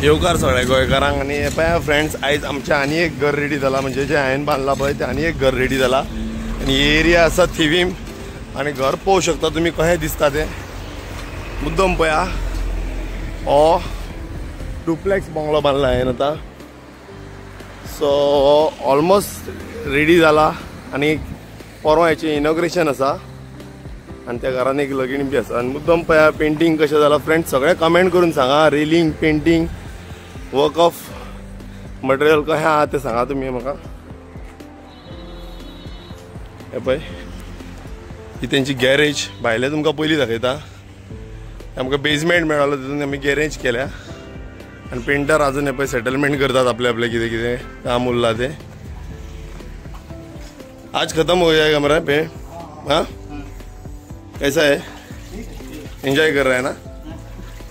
येवकार सगळ्या गोंयकारांक आनी हे पळय फ्रेंड्स आयज आमचें आनी एक घर रेडी जाला म्हणजे जें हांवें बांदलां पळय तें आनी एक घर रेडी जाला आनी ही एरिया आसा थिवीम आनी घर पळोवंक शकता तुमी कशें दिसता तें मुद्दम पळया हो डुप्लेक्स बंगलो बांदला हांवें आतां सो ऑलमोस्ट रेडी जाला आनी परवा हेचें इनॉग्रेशन आसा आनी त्या घरान एक लगीण बी आसा आनी मुद्दम पळया पेंटींग कशें जाला फ्रेंड्स सगळे कमेंट करून सांगा railing painting work of material कशें आहा तें सांगा तुमी म्हाका हे पळय ही तेंची गॅरेज भायले तुमकां पयलीं दाखयता आमकां बेजमेंट मेळ्ळो तितून आमी गॅरेज केल्या आनी पेंटर आजून हे पळय सेटलमेंट करतात आपले आपले कितें कितें काम उरलां तें आज खत्म हो जाएगा मेरा पे हाँ कैसा है एंजॉय कर रहा है ना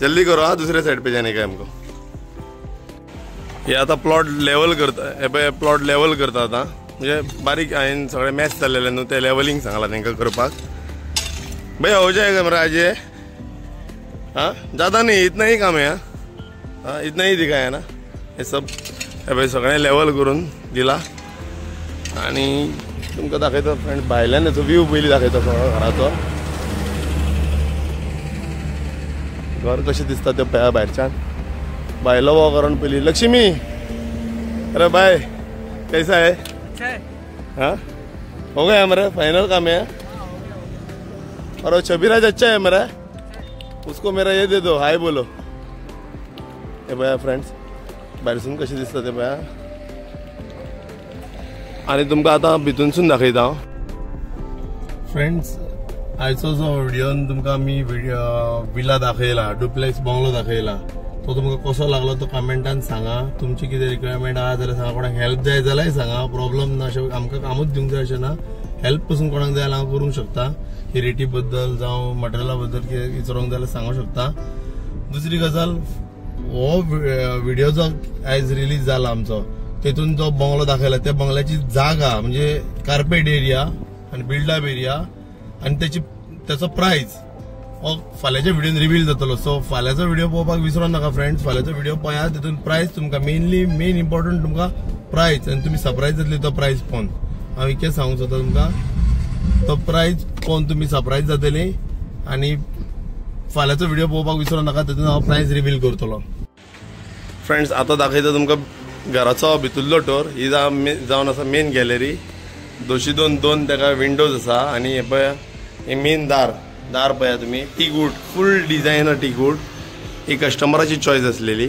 जल्दी करो हाँ दूसरे साइड पे जाने का हमको हे आता प्लॉट लेवल करता हे पळय प्लॉट लेवल करता आता म्हणजे बारीक हांवें सगळे मॅच चाललेले न्हू ते लेवलिंग सांगलां तांकां करपाक भैया हो जाएगा मेरा आज ये हाँ ज़्यादा नहीं इतना ही काम है हाँ इतना ही दिखाया ना हे सब हे पळय सगळें लेवल करून दिला आनी तुमकां दाखयता फ्रेंड भायल्यान हेचो व्यू पयलीं दाखयता सगळो घराचो घर कशें दिसता तें पळया भायरच्यान भायलो वो करून पयलीं लक्ष्मी अरे बाय कैसा है हाँ हो गया मेरा फाइनल काम है और वो छबीराज अच्छा है मेरा उसको मेरा ये दे दो हाय बोलो हे पळया फ्रेंड्स भायरसून कशें दिसता तें पळया आनी तुमकां आतां भितूनसून दाखयता फ्रेंड्स आयचो जो व्हिडिओन तुमकां आमी विला दाखयला डुप्लेक्स बंगलो दाखयला तो तुमकां कसो लागलो तो कमेंटान सांगा तुमची कितें रिक्वायरमेंट आहा जाल्यार सांगा कोणाक हेल्प जाय जाल्यार सांगा प्रॉब्लम ना अशें आमकां कामूच दिवंक जाय अशें ना हेल्प पसून कोणाक जाय जाल्यार हांव करूंक शकता ही रेटी बद्दल जावं मटेरियला बद्दल कितें विचारूंक जाल्यार सांगूंक शकता दुसरी गजाल हो व्हिडिओ जो आयज रिलीज जाला आमचो तेतून जो बंगलो दाखयला त्या बंगल्याची जागा म्हणजे कार्पेट एरिया आनी बिल्डअप एरिया आनी त्याचो प्राइस हो फाल्यांच्या व्हिडिओन रिवील जातलो सो फाल्यांचो व्हिडिओ पळोवपाक विसरूं नाका फ्रेंड्स फाल्यांचो व्हिडिओ पळया तितून प्राइस तुमकां मेन इम्पॉर्टंट तुमकां प्राइस आनी तुमी सरप्राइज जातली तो प्राइस पळोवन हांव इतकें सांगूंक सोदता तुमकां तो प्राइस पळोवन तुमी सरप्राइज जातली आनी फाल्यांचो व्हिडिओ पळोवपाक विसरूं नाका तितून हांव प्राइस रिवील करतलो फ्रेंड्स आतां दाखयता तुमकां घराचो भितुरलो टोर ही जावन आसा मेन गॅलरी दोन ताका विंडोज आसा आनी हे पळय हे मेन दार पळया तुमी टीकवूड फूल डिझायनर टीकवूड ही कस्टमराची चॉयस आसलेली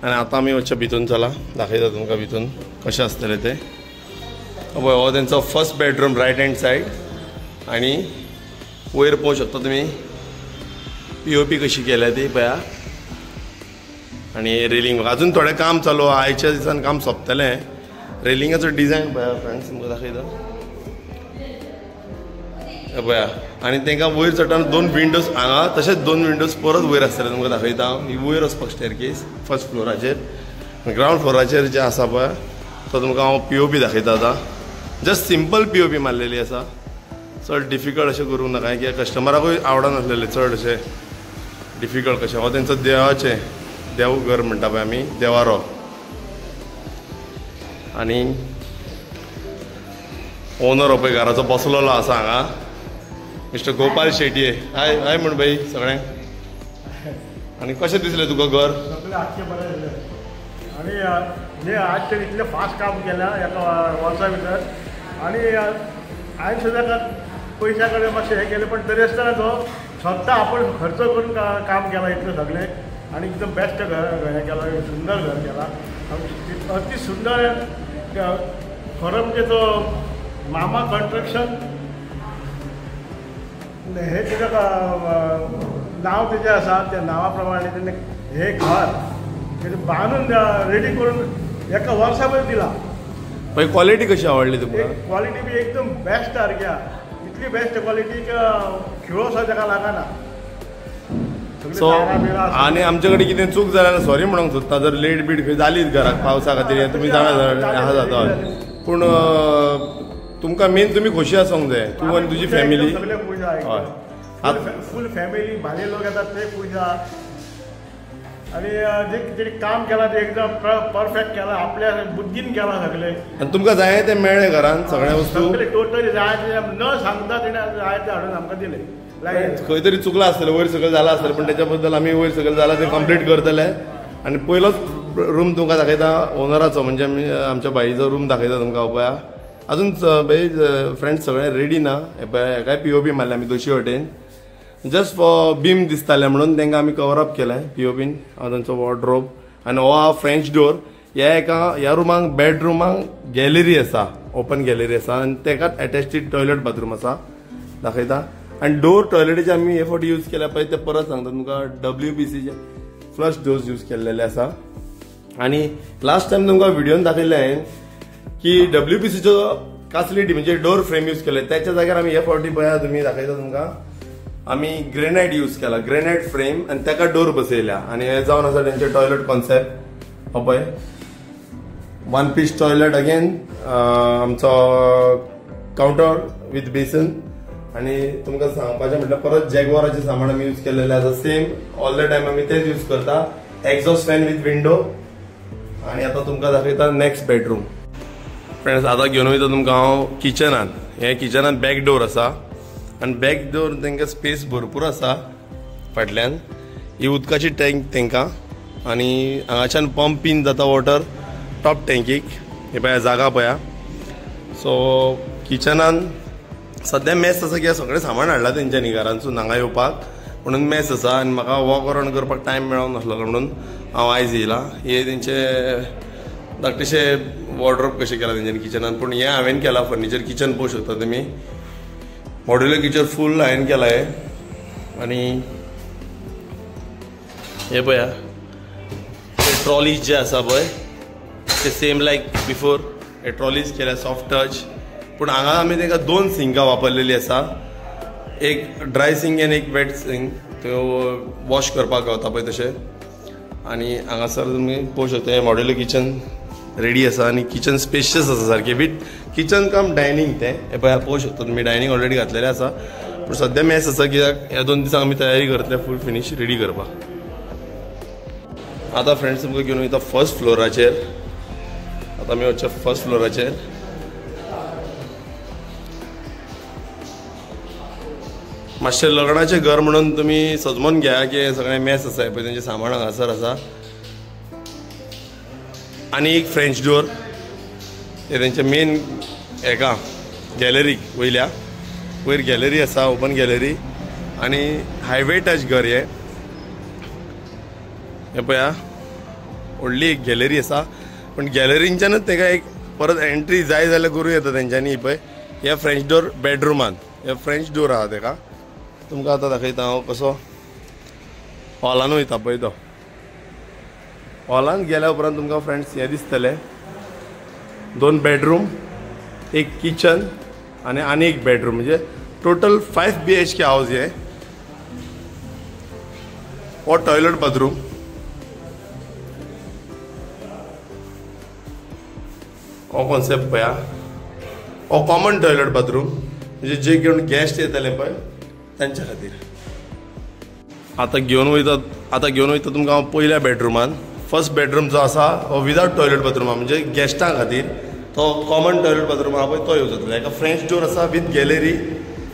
आनी आतां आमी वचचे भितून चला दाखयता तुमकां भितून कशें आसतलें तें पळय हो तेंचो first bedroom right hand side आनी वयर पळोवंक शकता तुमी POP कशी केल्या ती पळया आनी रेलिंग अजून थोडें काम चालू आयच्या दिसान काम सोंपतलें रेलिंगाचो डिझायन पळया फ्रेंड्स तुमकां दाखयता पळया आनी तांकां वयर चडटाना 2 विंडोज हांगा तशेंच 2 विंडोज परत वयर आसतले तुमकां दाखयता ही वयर वचपाक स्टेअरकेस फर्स्ट फ्लोराचेर ग्रावंड फ्लोराचेर जे आसा पळय तो तुमकां हांव POP दाखयता आतां जस्ट सिंपल POP मारलेली आसा चड डिफिकल्ट अशें करूंक नाका कित्याक कस्टमराकूय आवडनासलेलें चड अशें डिफिकल्ट कशें हो तेंचो देवाचें देवघर म्हणटा पळय आमी देवारो आनी ओनर हो पळय घराचो बसलेलो आसा हांगा मिस्टर गोपाल शेटये हाय हाय म्हण भाई सगळ्यांक आनी कशें दिसलें तुका घर आजचें बरें दिसलें आनी हे आजचें इतलें फास्ट काम केलां एका वर्सा भितर आनी हांवें सुद्दां पयशा कडेन मातशें हें केलें पण तरी आसतना तो स्वता आपण खर्च करून काम केलां इतलें सगळें आनी एकदम बेस्ट घर हें केलां सुंदर घर केलां अति सुंदर खरं म्हणजे तो मामा कन्स्ट्रक्शन हे तेजें नांव तेजें आसा त्या नांवा प्रमाणे तेणें हे घर तेणें बांदून रेडी करून एका वर्सा भितर दिलां पळय क्वॉलिटी कशी आवडली तुमकां क्वॉलिटी बी एकदम बेस्ट सारक्या इतली बेस्ट क्वॉलिटी खिळो सुद्दां ताका लागना सो आनी आमचे कडेन कितें चूक जाल्यार सॉरी म्हणूंक सोदता जर लेट बीट खंय जालीच घराक पावसा खातीर तुमी जाणा आहा जाता पूण तुमकां मेन तुमी खोशी आसूंक जाय तूं आनी तुजी फॅमिली हय फूल फॅमिली भायले लोक येतात ते पुजा आणि जे काम केला ते एकदम परफेक्ट केला, आपल्या बुद्धीन केला सगळे. आणि तुमकां जाय ते मेळ्ळे घरान सगळ्या वस्तू टोटली जाय ते न सांगता तेणे जाय ते हाडून आमकां दिले. खंय तरी चुकला आसतलें, वयर सकयल जाला आसतलें, पण त्याच्या बद्दल आमी वयर सकयल जाला ते कंप्लीट करतले. आणि पयलोच रूम तुमकां दाखयता ओनराचो, म्हणजे आमच्या बाईचो रूम दाखयता तुमकां. पळया अजून फ्रेंड्स सगळे रेडी ना. हेकाय POP मारले आमी दोशी वटेन, जस्ट फॉर बीम दिसताले म्हणून तांकां आमी कवर अप केलें POPन. तांचो वॉर्ड्रोब आनी हो हा फ्रेंच डोर. ह्या रुमाक बेडरुमाक गॅलरी आसा, ओपन गॅलरी आसा, आनी ताकाच अटॅच्ड टॉयलेट बाथरूम आसा दाखयता. आनी डोर टॉयलेटीचे आमी हे फावटी यूज केल्या पळय ते परत सांगता तुमकां WPCचे फ्लश डोर्स यूज केल्लेले आसा. आनी लास्ट टायम तुमकां व्हिडिओन दाखयलें हांवें की WPCचो कासलेटी म्हणजे डोर फ्रेम यूज केले, त्याच्या जाग्यार आमी हे फावटी पळया तुम्ही दाखयता तुमकां आमी ग्रेनाइट यूज केला, ग्रेनाइट फ्रेम, आणि ताका डोर बसयल्या. आणि हे जावन आसा तेंचे टॉयलेट कॉन्सेप्ट. हो पळय 1 पीस टॉयलेट अगेन, आमचो काउंटर विथ बेसन. आणि तुमकां सांगपाचें म्हटल्यार परत जॅगवाराचें सामान आमी यूज केलेलें आसा, सेम ऑल द टायम आमी तेच यूज करता. Exhaust fan with window. आणि आता तुमकां दाखयता नेक्स्ट बेडरूम. फ्रेंड्स आता घेवन वयता तुमकां हांव किचनान. हे किचनान बॅक डोर आसा, आनी बॅक डोर तांकां स्पेस भरपूर आसा फाटल्यान. ही उदकाची टँक तांकां, आनी हांगाच्यान पंप इन जाता वॉटर टॉप टँकीक. हे पळया जागा पळया. सो किचनान सद्या मेस आसा, कित्याक सगळें सामान हाडला तेंच्यांनी घरांतसून हांगा येवपाक, म्हणून मेस आसा. आनी म्हाका वॉक अरावंड करपाक टायम मेळोंक नासलो म्हणून हांव आयज येयलां. हे तेंचे धाकटेशे वॉर्ड्रोब कशें केला तेंच्यांनी किचनान, पूण हें हांवें केलां फर्निचर किचन पळोवंक शकता तुमी. मॉड्युलर किचन फूल हांवें केला हे. आनी हे पळया ते ट्रॉलीज जे आसा पळय ते सेम लायक बिफोर. हे ट्रॉलीज केल्या सॉफ्ट टच, पूण हांगा आमी तांकां 2 सिंकां वापरलेली आसा. एक ड्राय सिंक आनी एक वेट सिंक, त्यो वॉश करपाक गावता पळय तशें. आनी हांगासर तुमी पळोवंक शकता हे मॉड्युलर किचन रेडी आसा. आनी किचन स्पेशियस आसा सारकें, विथ किचन कम डायनींग. ते हे पळय पळोवंक शकता तुमी, डायनींग ऑलरेडी घातलेलें आसा, पूण सद्या मेस आसा कित्याक ह्या 2 दिसांक आमी तयारी करतले फूल फिनीश रेडी करपाक. आतां फ्रेंड्स तुमकां घेवन वयता फर्स्ट फ्लोराचेर. आतां आमी वचचे फर्स्ट फ्लोराचेर. मातशें लग्नाचें घर म्हणून तुमी सजमोन घ्या की हे सगळें मेस आसा पळय तेंचें सामान हांगासर आसा. आनी एक फ्रेंच डोर, हे तेंचे मेन हेका गॅलरीक वयल्या वयर गॅलरी आसा, ओपन गॅलरी. आनी हायवे टच घर हे पळया व्हडली एक गॅलरी आसा, पण गॅलरींच्यानूच ताका एक परत एंट्री जाय जाल्यार करूं येता तेंच्यांनी. पळय हे फ्रेंच डोर बेडरुमान, हे फ्रेंच डोर आहा ताका. तुमकां आतां दाखयता हांव कसो हॉलान वयता पळय तो. हॉलान गेल्या उपरांत तुमकां फ्रेंड्स हे दिसतले 2 बेडरूम, एक किचन आनी एक बेडरूम, म्हणजे टोटल 5 BHK हाऊस हे. हो टॉयलेट बाथरूम. हो कॉन्सेप्ट पळया. हो कॉमन टॉयलेट बाथरूम, म्हणजे जे घेवन गेस्ट येतले पळय तांच्या खातीर. आतां घेवन वयता तुमकां हांव पयल्या बेडरुमान. फर्स्ट बेडरूम जो आसा हो विदाउट टॉयलेट बाथरूम, म्हणजे गेस्टां खातीर. तो कॉमन टॉयलेट बाथरूम आहा पळय तो यूज जातलो. हेका फ्रेंच डोर आसा विथ गॅलरी.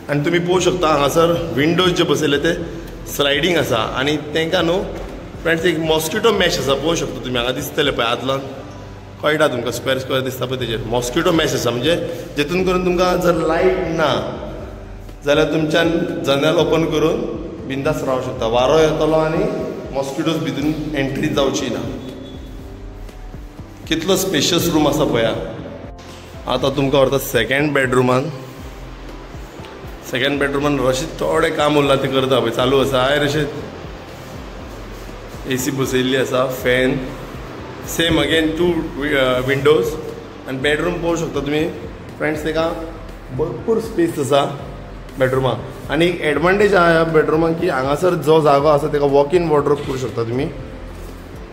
आनी तुमी पळोवंक शकता हांगासर विंडोज जे बसयले ते स्लायडींग आसा. आनी तांकां न्हू फ्रेंड्स एक मॉस्किटो मॅश आसा, पळोवंक शकता तुमी. हांगा दिसतले पळय आदलो कळटा तुमकां, स्क्वेअर दिसता पळय तेजेर मॉस्किटो मॅश आसा, म्हणजे जेतून करून तुमकां जर लायट ना जाल्यार तुमच्यान जनेल ओपन करून बिंदास रावंक शकता. वारो येतलो आनी मॉस्किटोज भितून एंट्री जावची ना. कितलो स्पेशियस रूम आसा पळया. आतां तुमकां व्हरता सेकंड बेडरुमान. सेकंड बेडरुमान रशीद थोडें काम उरलां तें करता पळय, चालू आसा. हायर अशें AC बसयल्ली आसा, फॅन, सेम अगेन 2 विंडोज. आनी बेडरूम पळोवंक शकता तुमी फ्रेंड्स, ताका भरपूर स्पेस आसा बेडरुमाक. आनी एक एडवांटेज आहा ह्या बेडरुमाक की हांगासर जो जागो आसा ताका वॉक इन वॉर्ड्रोब करूं शकता तुमी.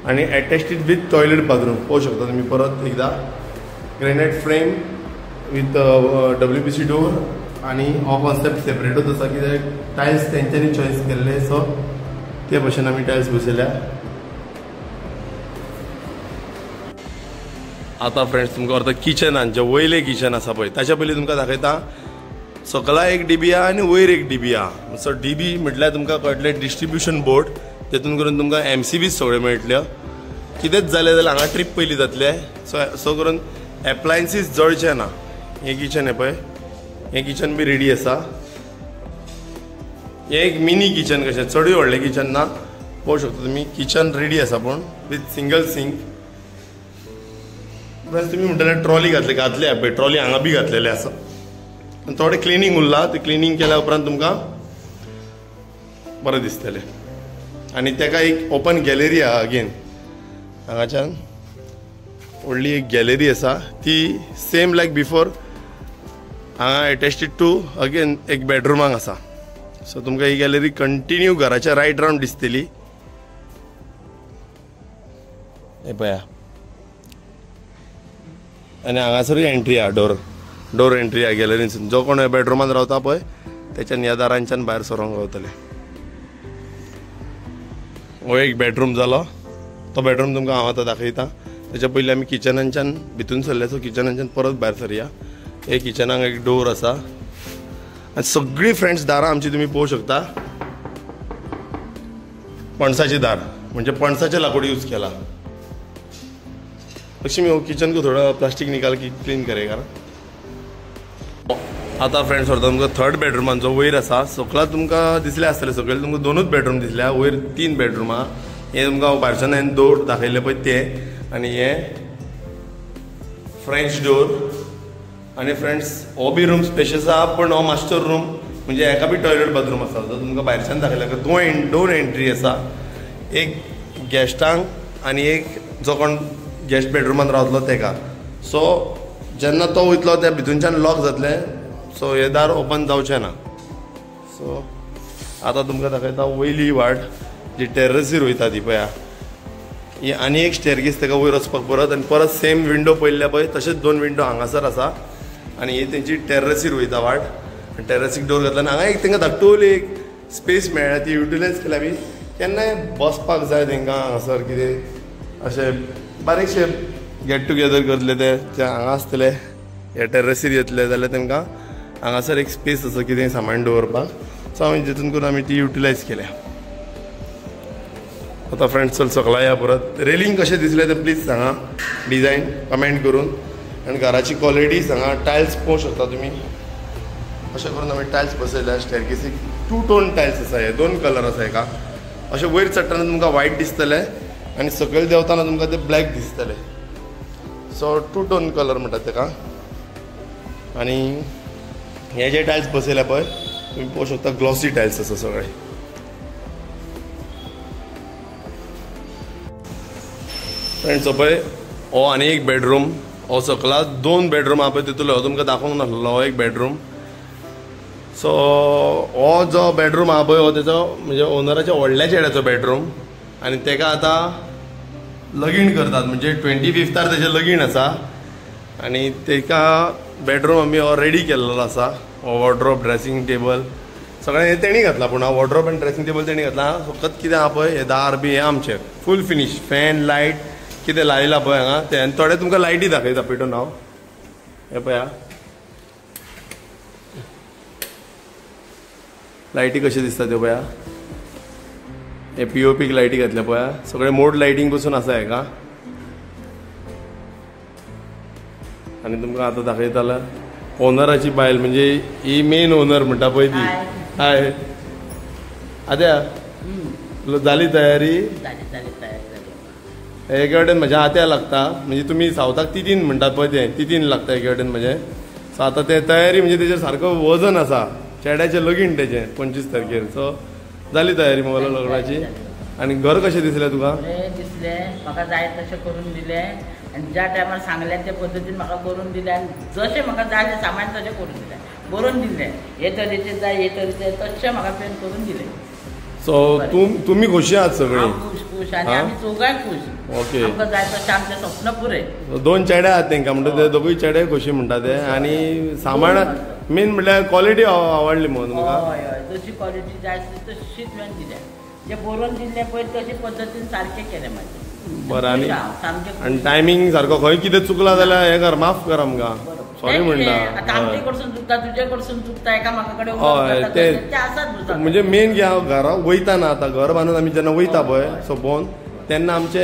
आनी एटॅच्ड विथ टॉयलेट बाथरूम पळोवंक शकता तुमी. परत एकदा granite frame with WPC door. आनी हो कॉन्सेप्ट सेपरेटूच आसा कित्याक टायल्स तेंच्यांनी चॉयस केल्ले, सो ते भशेन आमी टायल्स बसयल्या. आता फ्रेंड्स तुमकां व्हरता किचनान जे वयले किचन आसा पळय ताच्या पयलीं तुमकां दाखयता सकला एक डीबी आहा आनी वयर एक डीबी आहा. सो डीबी म्हटल्यार तुमकां कळटलें डिस्ट्रिब्युशन बोर्ड, तेतून करून तुमकां MCBs सगळ्यो मेळटल्यो. कितेंच जालें जाल्यार हांगा ट्रीप पयली जातले. सो करून एप्लायन्सीस जळचे ना. हें किचन हे पळय, हें किचन बी रेडी आसा. हें एक मिनी किचन कशें, चडूय व्हडलें किचन ना. पळोवं शकता तुमी किचन रेडी आसा पूण विथ सिंगल सिंक. प्लस तुमी म्हणटले ट्रॉली घातले पळय, ट्रॉली हांगा बी घातलेले आसा. थोडें क्लिनींग उरला, ते क्लिनींग केल्या उपरांत तुमकां बरें दिसतलें. आनी तेका एक ओपन गॅलरी आहा अगेन. हांगाच्यान व्हडली एक गॅलरी आसा, ती सेम लायक बिफोर हांगा एटेस्टेड टू अगेन एक बेडरुमाक आसा. सो तुमकां ही गॅलरी कंटिन्यू घराच्या रायट रावंड दिसतली. हे पळया, आनी हांगासरूय एंट्री आहा, डोर एंट्री आहा गॅलरीन. जो कोण बेडरुमान रावता पळय तेच्यान ह्या दारांच्यान भायर सरोंक गावतले. हो एक बेडरूम जालो. तो बेडरूम तुमकां हांव आतां दाखयता. तेच्या पयलीं आमी किचनाच्यान भितून सरले. सो किचनाच्यान परत भायर सरया. हे किचनाक एक डोर आसा आनी सगळी फ्रेंड्स दारां आमची तुमी पळोवं शकता पणसाची दार, म्हणजे पणसाचें लाकूड यूज केला. लक्ष्मी हो किचन को थोड़ा प्लास्टिक निकाल के क्लीन करेगा. आता फ्रेंड्स व्हरता तुमकां थर्ड बेडरूमान जो वयर आसा. सकला तुमकां दिसले आसतले, सकयल तुमकां 2च बेडरूम दिसल्या, वयर 3 बेडरूम आहा. हे तुमकां भायरच्यान हांवें डोर दाखयले पळय ते, आनी हे फ्रेंच डोर. आनी फ्रेंड्स हो बी रूम स्पेशियस आहा, पण हो मास्टर रूम म्हणजे हेका बी टॉयलेट बाथरूम आसा. जो तुमकां भायरच्यान दाखयला दोन एंट्री आसा. एक गॅस्टांक आनी एक जो कोण गेस्ट बेडरूमान रावतलो तेका. सो जेन्ना तो वयतलो त्या भितूनच्यान लॉक जातले. सो हे दार ओपन जावचें ना. सो आतां तुमकां दाखयता वयली वाट जी टेरसीर वयता ती पळया. ही आनी एक स्टेरकेस तेका वयर वचपाक परत, आनी परत सेम विंडो पयल्ल्या पळय तशेंच 2 विंडो हांगासर आसा. आनी ही तेंची टेरसीर वयता वाट. टेरसीक डोर घातला आनी हांगा एक तेंकां धाकटूली एक स्पेस मेळ्ळ्या, ती युटिलायज केल्या बी. केन्नाय बसपाक जाय तेंकां हांगासर कितें अशें बारीकशे गेट टुगेदर करतले ते हांगा आसतले, ह्या टेरसीर येतले जाल्यार तेंकां हांगासर एक स्पेस आसा कितें सामान दवरपाक. सो हांवें जितून करून आमी ती युटिलायज केल्या. आतां फ्रेंड्स चल सकला या परत. रेलिंग कशें दिसलें तें प्लीज सांगा, डिजायन कमेंट करून. आनी घराची क्वॉलिटी सांगा. टायल्स पळोवं शकता तुमी अशें करून आमी टायल्स बसयल्या. स्टेरकेसीक 2 टोन टायल्स आसा, हे 2 कलर आसा हेका. अशें वयर चडटना तुमकां व्हायट दिसतलें आनी सकयल देंवतना तुमकां ते ब्लॅक दिसतले. सो 2 टोन कलर म्हणटात तेका. आनी हे जे टायल्स बसयल्या पळय तुमी पळोवं शकता ग्लॉसी टायल्स आसा सगळे. फ्रेंड्स हो पळय हो आनी एक बेडरूम. हो सकला 2 बेडरूम आहा पळय तितूंतलो हो तुमकां दाखोवंक नासलो, हो एक बेडरूम. सो हो जो बेडरूम आहा पळय हो तेजो म्हणजे ओनराच्या व्हडल्या चेड्याचो बेडरूम. आनी तेका आतां लगीण करतात, म्हणजे 25th तेजें लगीण आसा. आनी तेका बेडरूम आमी हो रेडी केल्लो आसा. हो वॉर्ड्रोब, ड्रेसींग टेबल सगळें हे तेणी घातला. पूण हांव वॉर्ड्रोब आनी ड्रेसींग टेबल तेणी घातला. फकत कितें आहा पळय हे दार बी हे आमचे फूल फिनीश. फॅन लायट कितें लायला पळय हांगा ते. आनी थोडे तुमकां लायटी दाखयता पेटोवन हांव. हे पळया लायटी कशी दिसता त्यो पळया. हे POP लायटी घातल्या पळया. सगळे मोड लायटींग पसून आसा हेका. आनी तुमकां आतां दाखयतालो ओनराची बायल, म्हणजे ही मेन ओनर म्हणटा पळय ती. हाय आद्या जाली तयारी? एके वाटेन म्हज्या हात्या लागता, म्हणजे तुमी सावथाक तितीन म्हणटात पळय तें तितीन लागता एके वाटेन म्हजें. सो आतां ते तयारी म्हणजे तेजेर सारको वजन आसा. चेड्याचें लगीण तेजें 25 तारखेर. सो जाली तयारी मगो लग्नाची. आनी घर कशें दिसलें तुका? दिसलें, म्हाका जाय तशें करून दिलें. आनी ज्या टायमार सांगलें त्या पद्दतीन म्हाका करून दिलें. आनी जशें म्हाका जाय तें सामान तशें करून दिलें, बरोवन दिलें. हे तरेचें जाय हे तरेचें तशें म्हाका पेन करून दिलें. सो तुम्ही खुशी आहात सगळी? खुश खुश आनी आमी चौगांय खुश. ओके. आमकां जाय तशें आमचें स्वप्न पुरय. 2 चेडे आहात तेंकां म्हणटा ते दोगूय चेडे खुशी म्हणटा ते. आनी सामान मेन म्हणल्यार क्वॉलिटी आवडली मगो तुमकां? हय हय, जशी क्वॉलिटी जाय आसली तशीच तुवें दिल्या. जे बरोवन दिल्लें पळय तशे पद्दतीन सारकें केलें म्हाजें. बरं आणि सामकें आणि टायमिंग सारको खंय कितें चुकला जाल्यार हे कर माफ कर आमकां सॉरी म्हणटा आता आमचे कडसून चुकता तुझे कडसून चुकता एकामेका कडेन हय ते आसात म्हणजे मेन की हांव घरा वयताना आतां घर बांदून आमी जेन्ना वयता पळय सोपोवन तेन्ना आमचे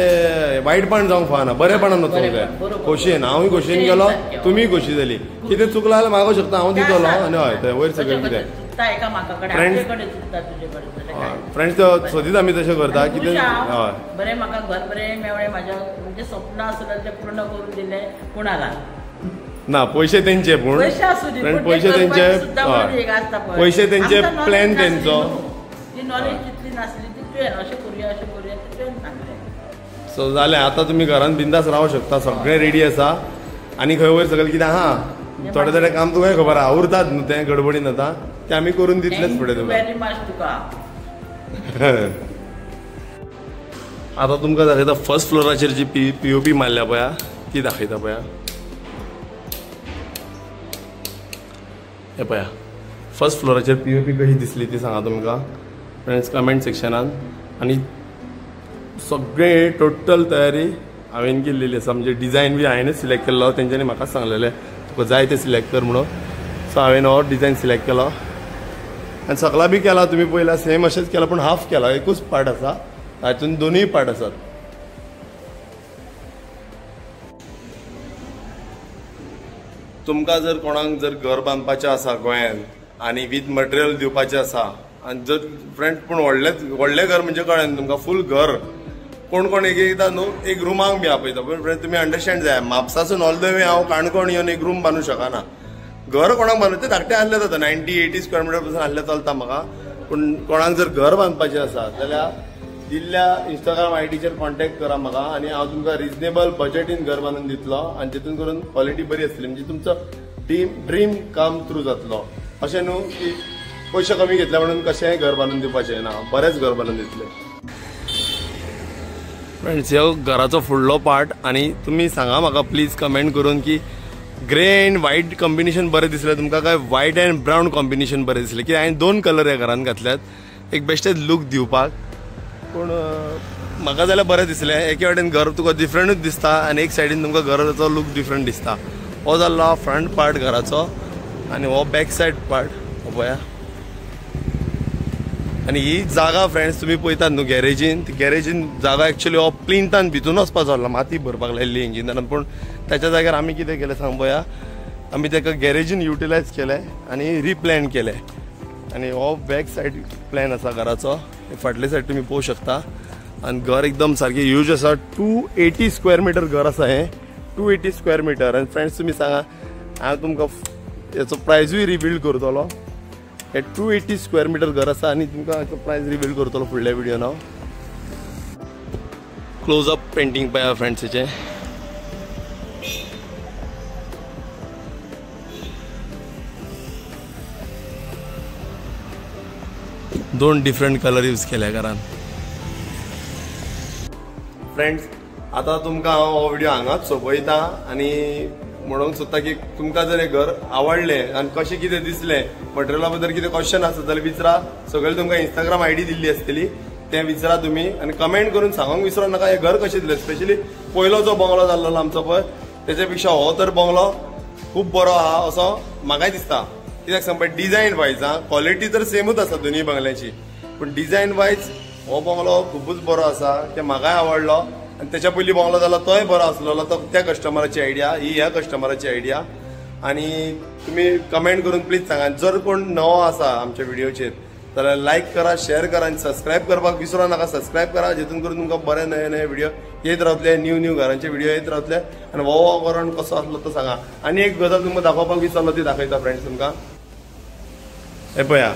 वायटपण जावंक फावना बरेपणान वचूंक जाय खोशयेन हांवूय खोशयेन गेलो तुमीय खोशी जाली कितें चुकला जाल्यार मागों शकता हांव दितलो आनी हय थंय वयर सगळें कितें फ्रेंड्स सदींच आमी तशें करता कितें हय बरें म्हाका घर बरें मेवळें म्हाज्या म्हणजे स्वप्न आसलें तें पूर्ण करून दिलें कोणाला ना पैसे तेंचे पूण पैसे तेंचे हय पैसे तेंचे प्लॅन तेंचो नॉलेज जितली नासली ती तुवें अशें करुया तुवें सांगलें सो जालें आतां तुमी घरान बिंदास रावूं शकता सगळें रेडी आसा आनी खंय वयर सकयल कितें आहा थोडें थोडें काम तुका खबर आहा उरतात न्हू तें गडबडीन आतां तें आमी करून दितलेच फुडें तुका वेरी मच तुका आतां तुमकां दाखयता फर्स्ट फ्लोराचेर जी POP मारल्या पळया ती दाखयता पळया हे पळया फर्स्ट फ्लोराचेर POP कशी दिसली ती सांगा तुमकां फ्रेंड्स कमेंट सेक्शनान आनी सगळे टोटल तयारी हांवें केल्लेली आसा म्हणजे डिझायन बी हांवेंच सिलेक्ट केल्लो तेंच्यांनी म्हाका सांगलेलें तुका जाय तें सिलेक्ट कर म्हणून सो हांवें हो डिझायन सिलेक्ट केलो आनी सकला बी केला तुमी पळयला सेम अशेंच केला पूण हाफ केला एकूच पार्ट आसा तातून दोनूय पार्ट आसात तुमकां जर कोणाक जर घर बांदपाचें आसा गोंयांत आनी वीथ मटेरियल दिवपाचें आसा आनी जर फ्रेंड पूण व्हडलें घर म्हणजे कळ्ळें तुमकां फूल घर कोण कोण एकदां न्हू एक रुमाक बी आपयता पूण फ्रेंड तुमी अंडरस्टँड जाय म्हापसासून ऑल द वे हांव काणकोण येवन एक रूम बांदूंक शकना घर कोणाक बांदूं तें धाकटें आहलें जाता 90-80 स्क्वेअर मिटर पसून आहलें चलता म्हाका पूण कोणाक जर घर बांदपाचें आसा जाल्यार दिल्ल्या इंस्टाग्राम आयडीचेर कॉन्टॅक्ट करा म्हाका आनी हांव तुमकां रिजनेबल बजेटीन घर बांदून दितलो आनी तितून करून क्वॉलिटी बरी आसतली म्हणजे तुमचो ड्रीम काम थ्रू जातलो अशें न्हू की पयशे कमी घेतले म्हणून कशेंय घर बांदून दिवपाचें ना बरेंच घर बांदून दितलें फ्रेंड्स ह्यो घराचो फुडलो पार्ट आनी तुमी सांगा म्हाका प्लीज कमेंट करून की ग्रे एंड व्हाईट कॉम्बिनेशन बरें दिसलें तुमकां काय व्हाईट एंड ब्रावन कॉम्बिनेशन बरें दिसलें की हांवें 2 कलर ह्या घरान घातल्यात एक बेश्टेच लूक दिवपाक पूण म्हाका जाल्यार बरें दिसलें एके वाटेन घर तुका डिफरंटूच दिसता आनी एक सायडीन तुमकां घराचो लूक डिफरंट दिसता हो जाल्लो फ्रंट पार्ट घराचो आनी हो बॅक सायड पार्ट हो पळया आनी ही जागा फ्रेंड्स तुमी पळयतात न्हू गॅरेजीन जागा एक्चुअली हो प्लिंथान भितून वचपाचो आसलो माती भरपाक लायिल्ली इंजिनान पूण त्याच्या जाग्यार आमी कितें केलें सांग पळया आमी ताका गॅरेजीन युटिलायज केलें आनी रिप्लॅन केलें आनी हो बॅक सायड प्लॅन आसा घराचो फाटले सायड तुमी पळोवंक शकता आनी घर एकदम सारकें ह्यूज आसा 280 स्क्वेअर मिटर घर आसा हें 280 स्क्वेअर मिटर आनी फ्रेंड्स तुमी सांगा हांव तुमकां हेचो प्रायजूय रिवील करतलो हे 280 स्क्वेअर मिटर घर आसा आनी तुमकां हाचो प्रायस रिवील करतलो फुडल्या व्हिडिओन हांव क्लोज अप पेंटींग पळया फ्रेंड्स हेचें दोन डिफरंट कलर यूज केल्या घरान फ्रेंड्स आता तुमकां हांव हो व्हिडिओ हांगाच सोंपयता आनी म्हणूंक सोदता की तुमकां जर हें घर आवडलें आनी कशें कितें दिसलें मटेरियला बद्दल कितें क्वेश्चन आसा जाल्यार विचारा सगळें तुमकां इंस्टाग्राम आयडी दिल्ली आसतली तें विचारा तुमी आनी कमेंट करून सांगूंक विसरूं नाका हें घर कशें दिलें स्पेशली पयलो जो बंगलो जाल्लो आमचो पळय तेच्या पेक्षा हो तर बंगलो खूब बरो आहा असो म्हाकाय दिसता कित्याक सांग पळय डिझायन वायज क्वॉलिटी तर सेमूच आसा दोनूय बंगल्याची पूण डिझायन वायज हो बंगलो खूबच बरो आसा ते म्हाकाय आवडलो आनी तेच्या पयलीं बंगलो जालो तोय बरो आसलेलो तो त्या कस्टमराची आयडिया ही ह्या कस्टमराची आयडिया आनी तुमी कमेंट करून प्लीज सांगा जर कोण नवो आसा आमच्या व्हिडिओचेर जाल्यार लायक करा शेअर करा आनी सबस्क्रायब करपाक विसरू नाका सबस्क्रायब करा जेतून करून तुमकां बरे नवे नवे व्हिडिओ येत रावतले न्यू घरांचे व्हिडिओ येत रावतले आनी हो वातावरण कसो आसलो तो सांगा आनी एक गजाल तुमकां दाखोवपाक विसरलो ती दाखयता फ्रेंड्स तुमकां हे पळया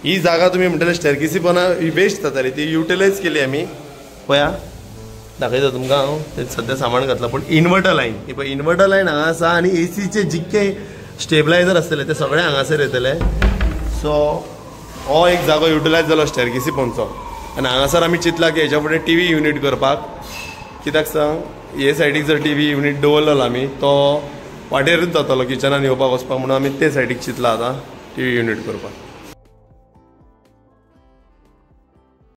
ही जागा तुम्ही म्हणटले स्टेअरकेसी पोना वेस्ट जाताली ती युटिलायज केली आमी पळया दाखयता तुमकां हांव ते सद्या सामान घातला पूण इन्वर्टर लायन ही पळय इन्वर्टर लायन हांगा आसा आनी एसीचे जितके स्टेबलायझर आसतले ते सगळे हांगासर येतले सो हो एक जागो युटिलायज जालो स्टेअरकेसी पोनचो आनी हांगासर आमी चिंतला की हेच्या फुडें टीव्ही युनिट करपाक कित्याक सांग हे सायडीक जर टीव्ही युनिट दवरलेलो आमी तो वाटेरूच जातलो किचनान येवपाक वचपाक म्हणून आमी ते सायडीक चिंतला आतां टीव्ही युनिट करपाक